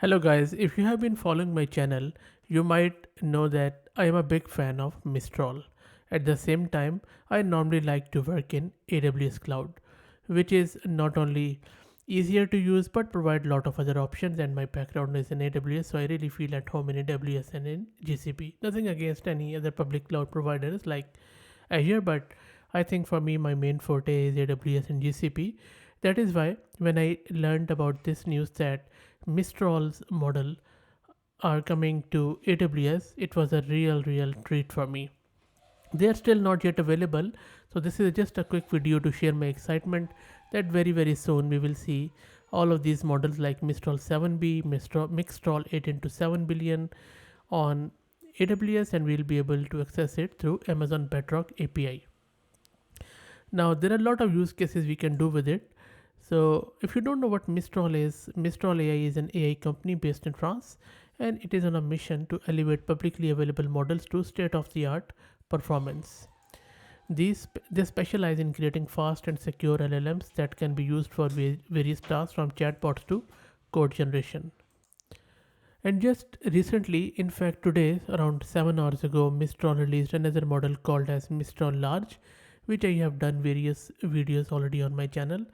Hello guys, if you have been following my channel, you might know that I am a big fan of Mistral. At the same time, I normally like to work in AWS Cloud, which is not only easier to use but provide lot of other options, and my background is in AWS, so I really feel at home in AWS and in GCP. Nothing against any other public cloud providers like Azure, but I think for me my main forte is AWS and GCP. That is why when I learned about this news that Mistral's model are coming to AWS, it was a real treat for me. They are still not yet available, so this is just a quick video to share my excitement that very soon we will see all of these models like Mistral 7B, Mistral 8 into 7 billion on AWS, and we'll be able to access it through Amazon Bedrock API. Now there are a lot of use cases we can do with it. So if you don't know what Mistral is, Mistral AI is an AI company based in France, and it is on a mission to elevate publicly available models to state-of-the-art performance. They specialize in creating fast and secure LLMs that can be used for various tasks from chatbots to code generation. And just recently, in fact today, around 7 hours ago, Mistral released another model called as Mistral Large, which I have done various videos already on my channel.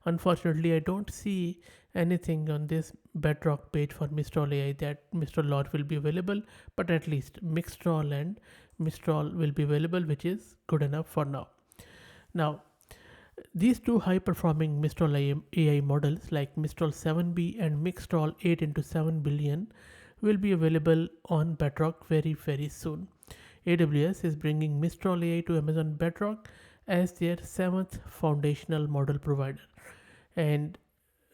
Unfortunately, I don't see anything on this Bedrock page for Mistral AI that Mistral Large will be available, but at least Mistral and Mistral will be available, which is good enough for now. Now, these two high performing Mistral AI models like Mistral 7B and Mistral 8 into 7 billion will be available on Bedrock very soon. AWS is bringing Mistral AI to Amazon Bedrock as their seventh foundational model provider, and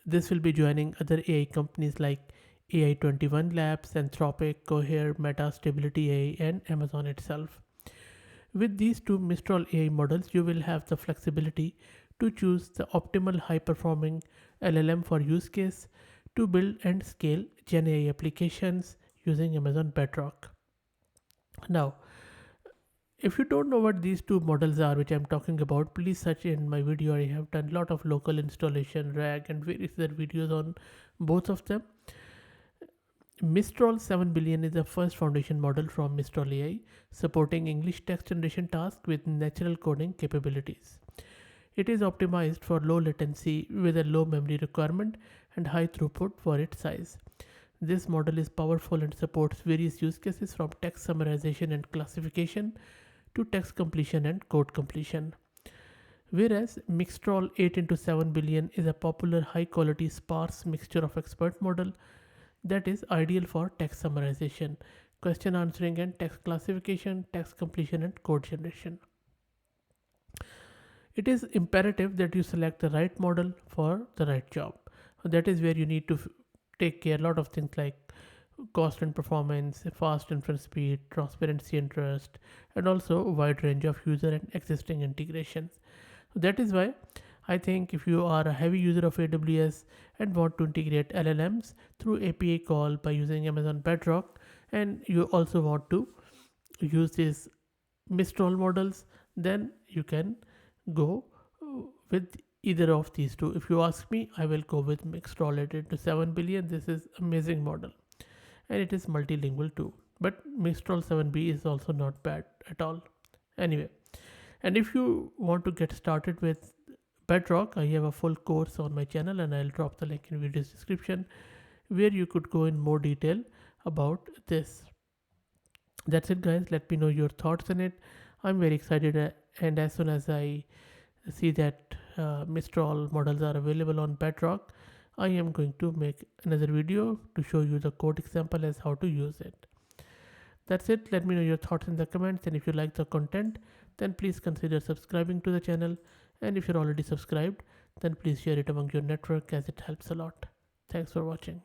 this will be joining other AI companies like AI21 Labs, Anthropic, Cohere, Meta, Stability AI, and Amazon itself. With these two Mistral AI models, you will have the flexibility to choose the optimal high performing LLM for use case to build and scale Gen AI applications using Amazon Bedrock. Now, if you don't know what these two models are which I'm talking about, please search in my video. I have done a lot of local installation, RAG, and various other videos on both of them. Mistral 7 billion is the first foundation model from Mistral AI, supporting English text generation tasks with natural coding capabilities. It is optimized for low latency with a low memory requirement and high throughput for its size. This model is powerful and supports various use cases from text summarization and classification to text completion and code completion. Whereas Mistral 8 into 7 billion is a popular high quality sparse mixture of expert model that is ideal for text summarization, question answering, and text classification, text completion, and code generation. It is imperative that you select the right model for the right job. That is where you need to take care a lot of things like cost and performance, fast inference speed, transparency and trust, and also a wide range of user and existing integrations. That is why I think if you are a heavy user of AWS and want to integrate LLMs through API call by using Amazon Bedrock, and you also want to use these Mistral models, then you can go with either of these two. If you ask me, I will go with Mistral 8 to 7 billion. This is amazing model, and it is multilingual too. But Mistral 7B is also not bad at all. Anyway, and if you want to get started with Bedrock, I have a full course on my channel, and I'll drop the link in video's description where you could go in more detail about this. That's it, guys. Let me know your thoughts on it. I'm very excited, and as soon as I see that Mistral models are available on Bedrock, I am going to make another video to show you the code example as how to use it. That's it. Let me know your thoughts in the comments, and if you like the content, then please consider subscribing to the channel, and if you're already subscribed, then please share it among your network as it helps a lot. Thanks for watching.